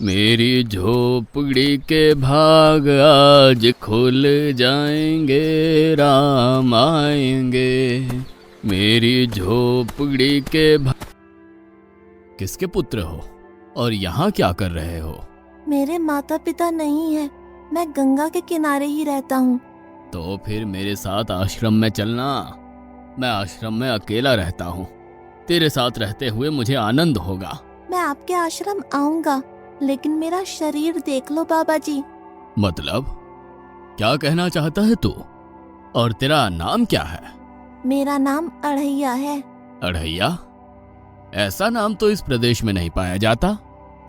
मेरी झोपड़ी के भाग आज खुल जाएंगे, राम आएंगे। मेरी झोपड़ी के भाग। किसके पुत्र हो और यहाँ क्या कर रहे हो? मेरे माता पिता नहीं है, मैं गंगा के किनारे ही रहता हूँ। तो फिर मेरे साथ आश्रम में चलना। मैं आश्रम में अकेला रहता हूँ, तेरे साथ रहते हुए मुझे आनंद होगा। मैं आपके आश्रम आऊंगा, लेकिन मेरा शरीर देख लो बाबा जी। मतलब क्या कहना चाहता है तू? और तेरा नाम क्या है? मेरा नाम अढ़ैया है। अढ़ैया? ऐसा नाम तो इस प्रदेश में नहीं पाया जाता।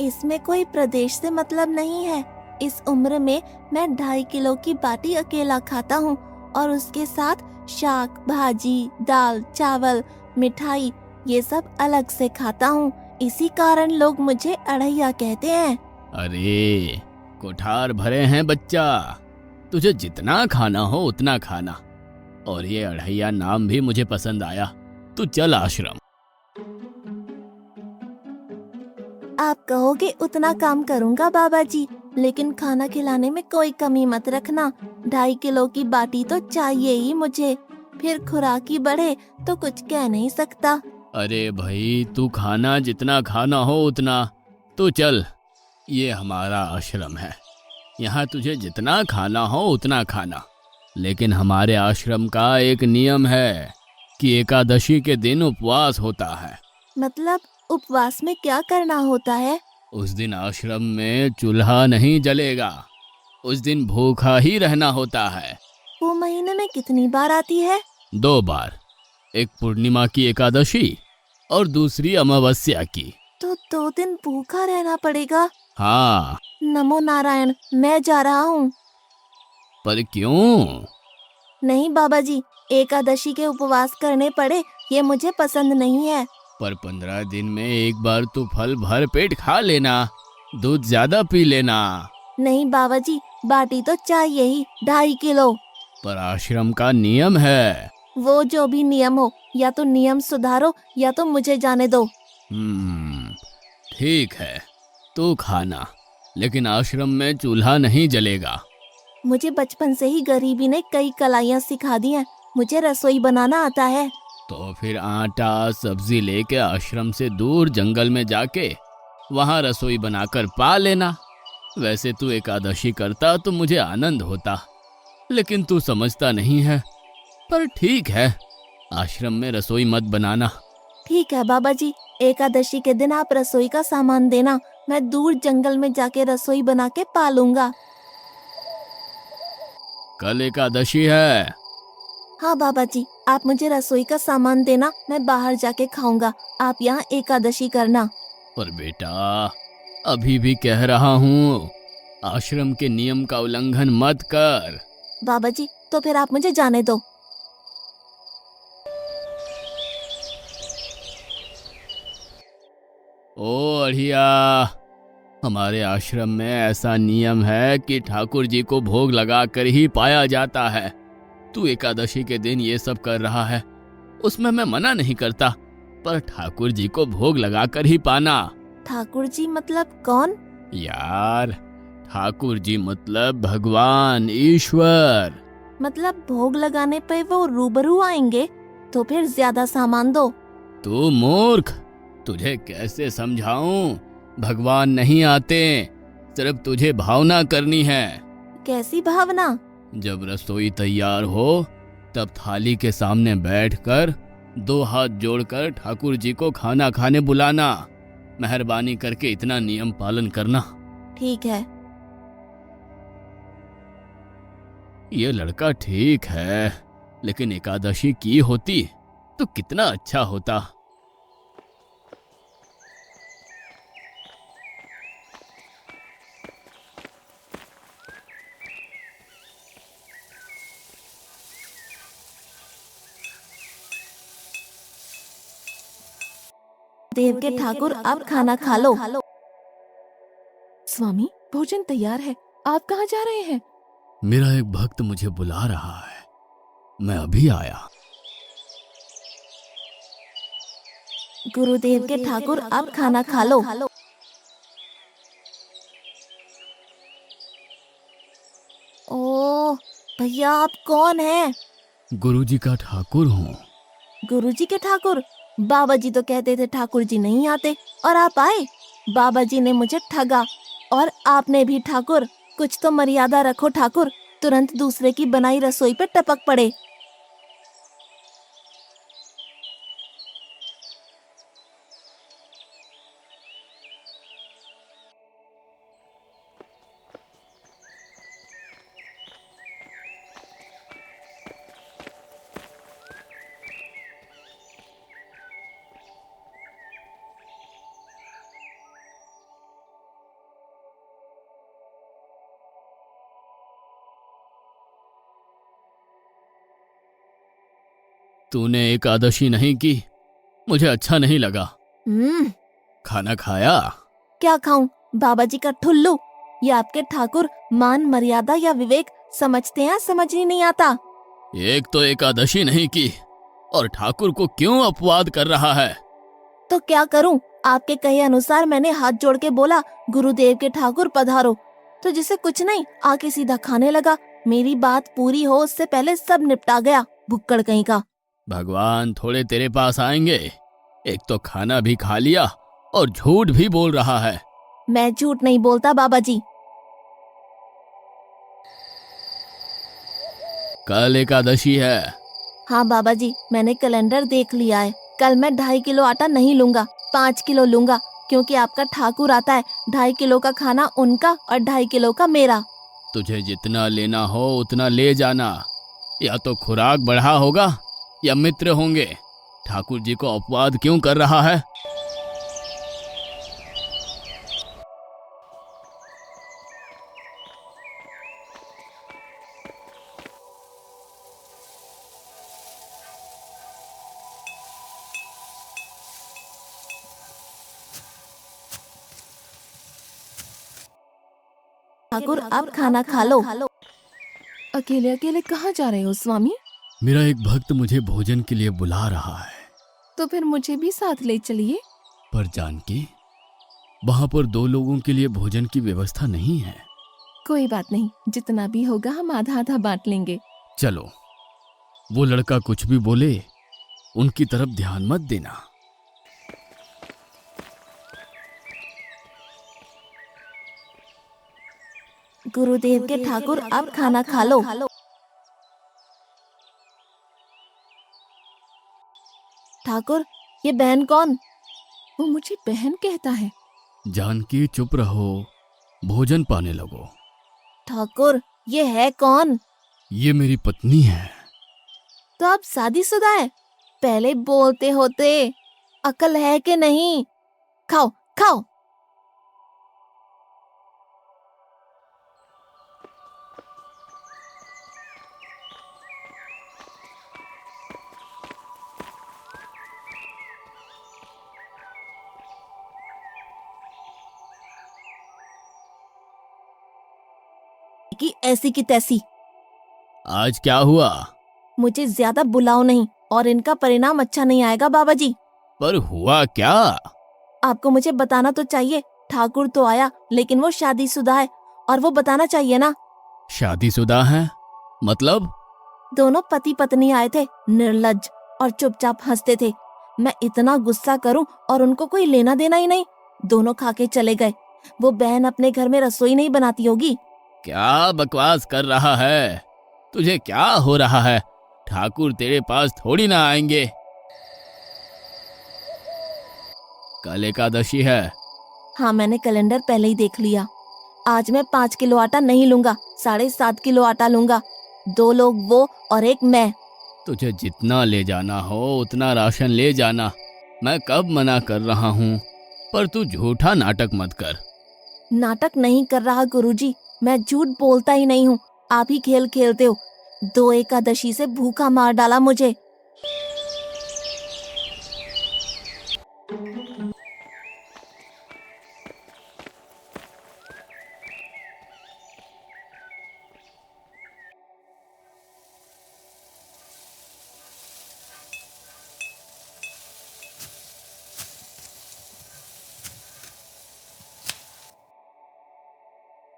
इसमें कोई प्रदेश से मतलब नहीं है। इस उम्र में मैं 2.5 किलो की बाटी अकेला खाता हूँ और उसके साथ शाक, भाजी, दाल, चावल, मिठाई ये सब अलग से खाता हूँ। इसी कारण लोग मुझे अढ़ैया कहते हैं। अरे कोठार भरे हैं बच्चा, तुझे जितना खाना हो उतना खाना। और ये अढ़ैया नाम भी मुझे पसंद आया। तू चल आश्रम। आप कहोगे उतना काम करूँगा बाबा जी, लेकिन खाना खिलाने में कोई कमी मत रखना। 2.5 किलो की बाटी तो चाहिए ही मुझे, फिर खुराकी बढ़े तो कुछ कह नहीं सकता। अरे भाई, तू खाना जितना खाना हो उतना। तो चल, ये हमारा आश्रम है, यहाँ तुझे जितना खाना हो उतना खाना। लेकिन हमारे आश्रम का एक नियम है कि एकादशी के दिन उपवास होता है। मतलब उपवास में क्या करना होता है? उस दिन आश्रम में चूल्हा नहीं जलेगा, उस दिन भूखा ही रहना होता है। वो महीने में कितनी बार आती है? 2 बार, एक पूर्णिमा की एकादशी और दूसरी अमावस्या की। तो 2 दिन भूखा रहना पड़ेगा। हाँ। नमो नारायण, मैं जा रहा हूँ। पर क्यों? नहीं बाबा जी, एकादशी के उपवास करने पड़े ये मुझे पसंद नहीं है। पर 15 दिन में एक बार तो फल भर पेट खा लेना, दूध ज्यादा पी लेना। नहीं बाबा जी, बाटी तो चाहिए ही 2.5 किलो। पर आश्रम का नियम है। वो जो भी नियम हो, या तो नियम सुधारो या तो मुझे जाने दो। ठीक है, तू खाना, लेकिन आश्रम में चूल्हा नहीं जलेगा। मुझे बचपन से ही गरीबी ने कई कलाइयाँ सिखा दी हैं। मुझे रसोई बनाना आता है। तो फिर आटा सब्जी लेके आश्रम से दूर जंगल में जाके वहां रसोई बनाकर पा लेना। वैसे तू एकादशी करता तो मुझे आनंद होता, लेकिन तू समझता नहीं है। पर ठीक है, आश्रम में रसोई मत बनाना। ठीक है बाबा जी, एकादशी के दिन आप रसोई का सामान देना, मैं दूर जंगल में जाके रसोई बना के पालूंगा। कल एकादशी है। हाँ बाबा जी, आप मुझे रसोई का सामान देना, मैं बाहर जाके खाऊंगा। आप यहाँ एकादशी करना। पर बेटा, अभी भी कह रहा हूँ, आश्रम के नियम का उल्लंघन मत कर। बाबा जी, तो फिर आप मुझे जाने दो। ओ अढ़िया, हमारे आश्रम में ऐसा नियम है कि ठाकुर जी को भोग लगा कर ही पाया जाता है। तू एकादशी के दिन ये सब कर रहा है, उसमें मैं मना नहीं करता, पर ठाकुर जी को भोग लगा कर ही पाना। ठाकुर जी मतलब कौन? यार, ठाकुर जी मतलब भगवान ईश्वर। मतलब भोग लगाने पे वो रूबरू आएंगे? तो फिर ज्यादा सामान दो। तू मूर्ख, तुझे कैसे समझाऊं? भगवान नहीं आते, सिर्फ तुझे भावना करनी है। कैसी भावना? जब रसोई तैयार हो तब थाली के सामने बैठकर 2 हाथ जोड़कर ठाकुर जी को खाना खाने बुलाना। मेहरबानी करके इतना नियम पालन करना। ठीक है। ये लड़का ठीक है, लेकिन एकादशी की होती तो कितना अच्छा होता। देव के ठाकुर, आप खाना खा लो। स्वामी, भोजन तैयार है, आप कहाँ जा रहे हैं? मेरा एक भक्त मुझे बुला रहा है, मैं अभी आया। गुरुदेव के ठाकुर, आप खाना खा लो। ओह भैया, आप कौन हैं? गुरुजी का ठाकुर हूँ। गुरुजी के ठाकुर? बाबा जी तो कहते थे ठाकुर जी नहीं आते, और आप आए। बाबा जी ने मुझे ठगा, और आपने भी ठाकुर। कुछ तो मर्यादा रखो ठाकुर, तुरंत दूसरे की बनाई रसोई पे टपक पड़े। तूने एकादशी नहीं की, मुझे अच्छा नहीं लगा। खाना खाया? क्या खाऊं? बाबा जी का ठुल्लू। ये आपके ठाकुर मान मर्यादा या विवेक समझते हैं, समझ ही नहीं आता। एक तो एकादशी नहीं की और ठाकुर को क्यों अपवाद कर रहा है? तो क्या करूं? आपके कहे अनुसार मैंने हाथ जोड़ के बोला, गुरुदेव के ठाकुर पधारो। तो जिसे कुछ नहीं, आके सीधा खाने लगा। मेरी बात पूरी हो उससे पहले सब निपटा गया, भुक्कड़ कहीं का। भगवान थोड़े तेरे पास आएंगे। एक तो खाना भी खा लिया और झूठ भी बोल रहा है। मैं झूठ नहीं बोलता बाबा जी। कल एकादशी है। हाँ बाबा जी, मैंने कैलेंडर देख लिया है। कल मैं 2.5 किलो आटा नहीं लूंगा, 5 किलो लूंगा, क्योंकि आपका ठाकुर आता है। 2.5 किलो का खाना उनका और 2.5 किलो का मेरा। तुझे जितना लेना हो उतना ले जाना। या तो खुराक बढ़ा होगा या मित्र होंगे। ठाकुर जी को अपवाद क्यों कर रहा है? ठाकुर आप खाना खा लो। अकेले अकेले कहाँ जा रहे हो स्वामी? मेरा एक भक्त मुझे भोजन के लिए बुला रहा है। तो फिर मुझे भी साथ ले चलिए। पर जानकी, वहां पर 2 लोगों के लिए भोजन की व्यवस्था नहीं है। कोई बात नहीं, जितना भी होगा हम आधा आधा बांट लेंगे। चलो, वो लड़का कुछ भी बोले उनकी तरफ ध्यान मत देना। गुरुदेव के ठाकुर आप खाना खा लो। ठाकुर, ये बहन कौन? वो मुझे बहन कहता है। जानकी चुप रहो, भोजन पाने लगो। ठाकुर, ये है कौन? ये मेरी पत्नी है। तो आप शादीशुदा है? पहले बोलते होते। अकल है कि नहीं? खाओ खाओ। कि ऐसी की तैसी। आज क्या हुआ? मुझे ज्यादा बुलाओ नहीं, और इनका परिणाम अच्छा नहीं आएगा बाबा जी। पर हुआ क्या? आपको मुझे बताना तो चाहिए। ठाकुर तो आया, लेकिन वो शादीशुदा है, और वो बताना चाहिए ना। शादीशुदा है? मतलब? दोनों पति पत्नी आए थे, निर्लज्ज, और चुपचाप हंसते थे। मैं इतना गुस्सा करूं और उनको कोई लेना देना ही नहीं। दोनों खा के चले गए। वो बहन अपने घर में रसोई नहीं बनाती होगी। क्या बकवास कर रहा है? तुझे क्या हो रहा है? ठाकुर तेरे पास थोड़ी ना आएंगे। कल एकादशी है। हाँ, मैंने कैलेंडर पहले ही देख लिया। आज मैं 5 किलो आटा नहीं लूंगा, 7.5 किलो आटा लूंगा। 2 लोग वो और एक मैं। तुझे जितना ले जाना हो उतना राशन ले जाना। मैं कब मना कर रहा हूँ, पर तू झूठा नाटक मत कर। नाटक नहीं कर रहा गुरुजी, मैं झूठ बोलता ही नहीं हूँ। आप ही खेल खेलते हो। 2 एकादशी से भूखा मार डाला मुझे।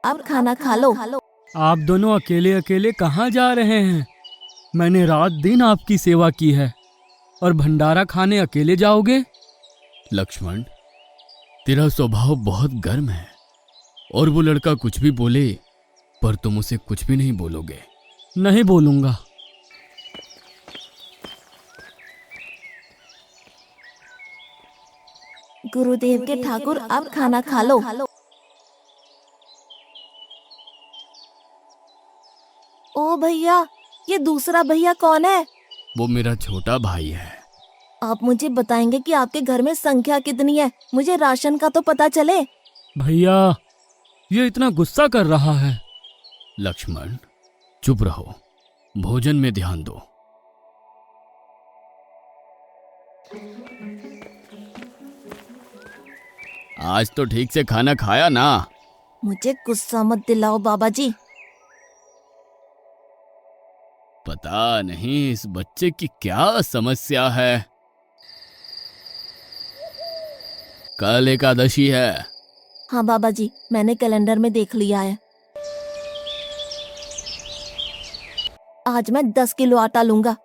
अब खाना खा लो। आप दोनों अकेले अकेले कहाँ जा रहे हैं? मैंने रात दिन आपकी सेवा की है और भंडारा खाने अकेले जाओगे? लक्ष्मण, तेरा स्वभाव बहुत गर्म है और वो लड़का कुछ भी बोले पर तुम उसे कुछ भी नहीं बोलोगे। नहीं बोलूंगा। गुरुदेव के ठाकुर, अब खाना खा लो। ओ भैया, ये दूसरा भैया कौन है? वो मेरा छोटा भाई है। आप मुझे बताएंगे कि आपके घर में संख्या कितनी है? मुझे राशन का तो पता चले। भैया, ये इतना गुस्सा कर रहा है। लक्ष्मण, चुप रहो, भोजन में ध्यान दो। आज तो ठीक से खाना खाया ना? मुझे गुस्सा मत दिलाओ बाबा जी। पता नहीं इस बच्चे की क्या समस्या है। कल एकादशी है। हाँ बाबा जी, मैंने कैलेंडर में देख लिया है। आज मैं 10 किलो आटा लूंगा।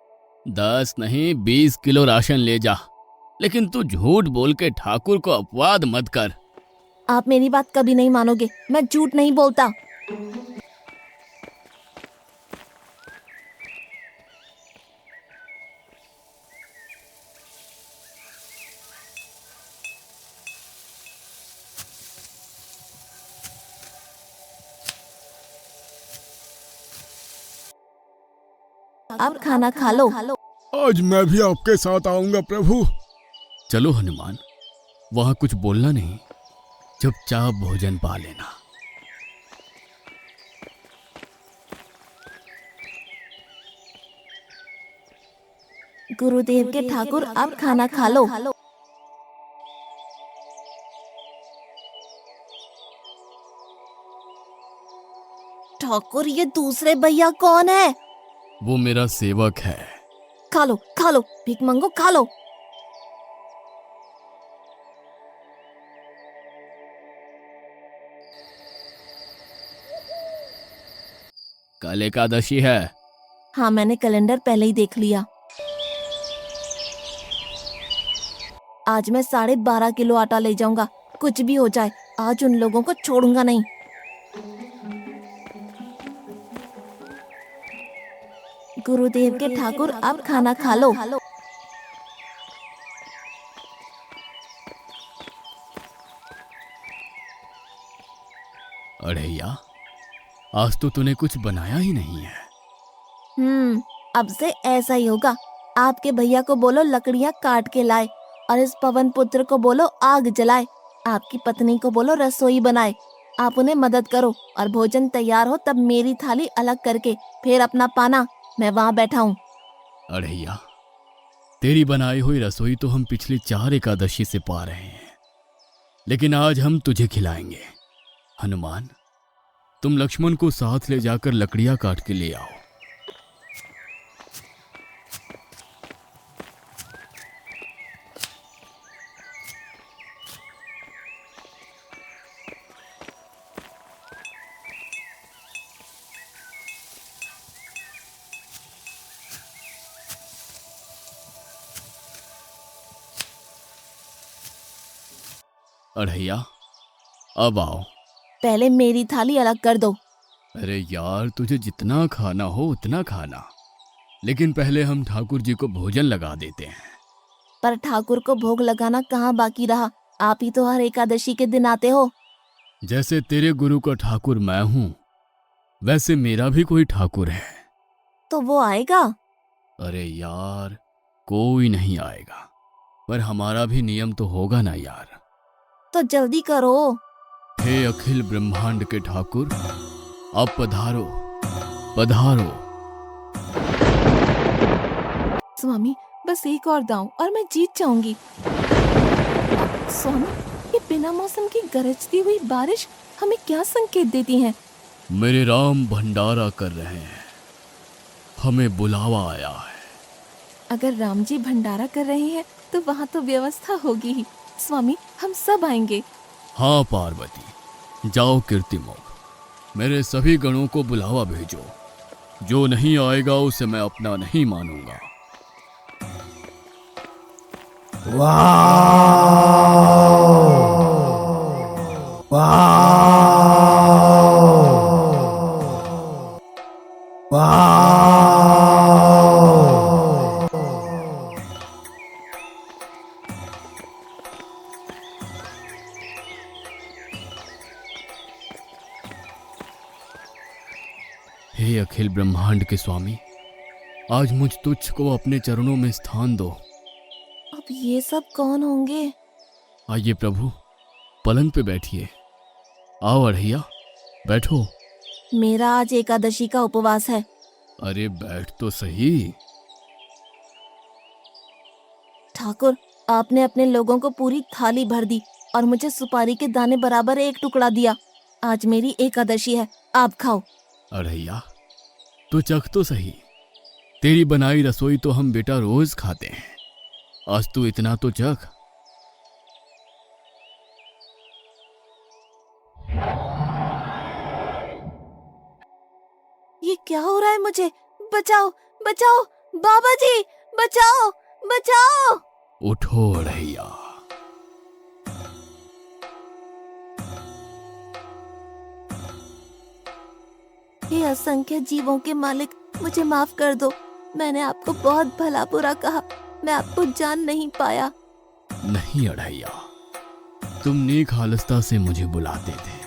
10 नहीं 20 किलो राशन ले जा, लेकिन तू झूठ बोल के ठाकुर को अपवाद मत कर। आप मेरी बात कभी नहीं मानोगे, मैं झूठ नहीं बोलता। अब खाना खा लो। आज मैं भी आपके साथ आऊंगा प्रभु। चलो हनुमान, वहां कुछ बोलना नहीं, चुपचाप भोजन पा लेना। गुरुदेव के ठाकुर, अब खाना खा लो। ठाकुर, ये दूसरे भैया कौन है? वो मेरा सेवक है। खा लो खा लो, भीख मंगो, खा लो। कल एकादशी है। हाँ, मैंने कैलेंडर पहले ही देख लिया। आज मैं 12.5 किलो आटा ले जाऊंगा। कुछ भी हो जाए, आज उन लोगों को छोड़ूंगा नहीं। गुरुदेव के ठाकुर, अब खाना खा लो। अड़ैया, आज तो तूने कुछ बनाया ही नहीं है। अब से ऐसा ही होगा। आपके भैया को बोलो लकड़ियां काट के लाए, और इस पवन पुत्र को बोलो आग जलाए। आपकी पत्नी को बोलो रसोई बनाए। आप उन्हें मदद करो, और भोजन तैयार हो तब मेरी थाली अलग करके फिर अपना पाना, मैं वहाँ बैठा हूँ। अड़ैया, तेरी बनाई हुई रसोई तो हम पिछली 4 एकादशी से पा रहे हैं, लेकिन आज हम तुझे खिलाएंगे। हनुमान, तुम लक्ष्मण को साथ ले जाकर लकड़ियां काट के ले आओ। अड़ैया, अब आओ। पहले मेरी थाली अलग कर दो। अरे यार, तुझे जितना खाना हो उतना खाना, लेकिन पहले हम ठाकुर जी को भोजन लगा देते हैं। पर ठाकुर को भोग लगाना कहाँ बाकी रहा? आप ही तो हर एकादशी के दिन आते हो। जैसे तेरे गुरु का ठाकुर मैं हूं, वैसे मेरा भी कोई ठाकुर है। तो वो आएगा? अरे यार, कोई नहीं आएगा, पर हमारा भी नियम तो होगा ना यार। तो जल्दी करो। हे अखिल ब्रह्मांड के ठाकुर, अब पधारो पधारो। स्वामी, बस एक और दांव और मैं जीत जाऊंगी। स्वामी, ये बिना मौसम की गरजती हुई बारिश हमें क्या संकेत देती है? मेरे राम भंडारा कर रहे हैं, हमें बुलावा आया है। अगर राम जी भंडारा कर रहे हैं तो वहाँ तो व्यवस्था होगी ही। स्वामी, हम सब आएंगे। हाँ पार्वती, जाओ कीर्तिमुख, मेरे सभी गणों को बुलावा भेजो। जो नहीं आएगा उसे मैं अपना नहीं मानूंगा। हे अखिल ब्रह्मांड के स्वामी, आज मुझ तुच्छ को अपने चरणों में स्थान दो। अब ये सब कौन होंगे? आइए प्रभु, पलंग पे बैठिए। आओ अढ़ैया, बैठो। मेरा आज एकादशी का उपवास है। अरे बैठ तो सही। ठाकुर, आपने अपने लोगों को पूरी थाली भर दी और मुझे सुपारी के दाने बराबर एक टुकड़ा दिया। आज मेरी एकादशी है, आप खाओ। अढ़ैया, तू चख तो सही। तेरी बनाई रसोई तो हम बेटा रोज खाते हैं, आज तू इतना तो चख। ये क्या हो रहा है मुझे? बचाओ, बचाओ, बाबा जी, बचाओ, बचाओ। उठो अढ़ैया। हे असंख्य जीवों के मालिक, मुझे माफ कर दो। मैंने आपको बहुत भला बुरा कहा, मैं आपको जान नहीं पाया। नहीं अढ़ैया, तुम नेक हालस्ता से मुझे बुलाते थे,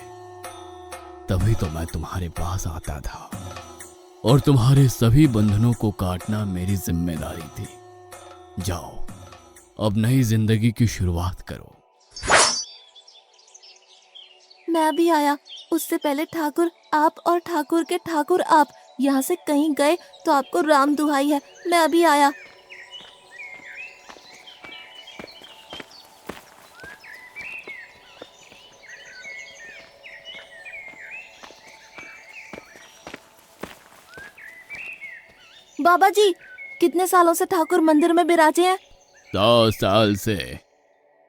तभी तो मैं तुम्हारे पास आता था, और तुम्हारे सभी बंधनों को काटना मेरी जिम्मेदारी थी। जाओ, अब नई जिंदगी की शुरुआत करो। मैं भी आया। उससे पहले ठाकुर आप और ठाकुर के ठाकुर आप यहाँ से कहीं गए तो आपको राम दुहाई है, मैं अभी आया। बाबा जी, कितने सालों से ठाकुर मंदिर में बिराजे हैं? 100 साल से।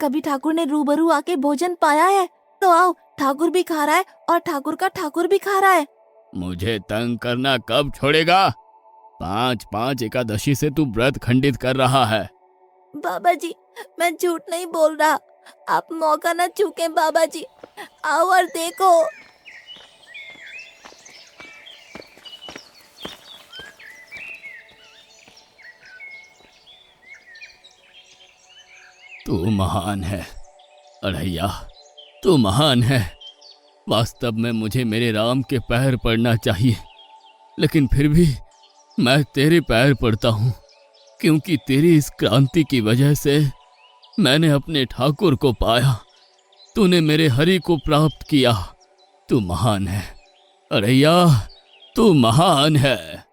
कभी ठाकुर ने रूबरू आके भोजन पाया है? तो आओ, ठाकुर भी खा रहा है और ठाकुर का ठाकुर भी खा रहा है। मुझे तंग करना कब छोड़ेगा? 5-5 एकादशी से तू व्रत खंडित कर रहा है। बाबा जी, मैं झूठ नहीं बोल रहा, आप मौका न चूकें। बाबा जी, आओ और देखो। तू महान है अढ़ैया, तू महान है। वास्तव में मुझे मेरे राम के पैर पड़ना चाहिए, लेकिन फिर भी मैं तेरे पैर पड़ता हूँ, क्योंकि तेरी इस क्रांति की वजह से मैंने अपने ठाकुर को पाया। तूने मेरे हरि को प्राप्त किया। तू महान है अढ़ैया, तू महान है।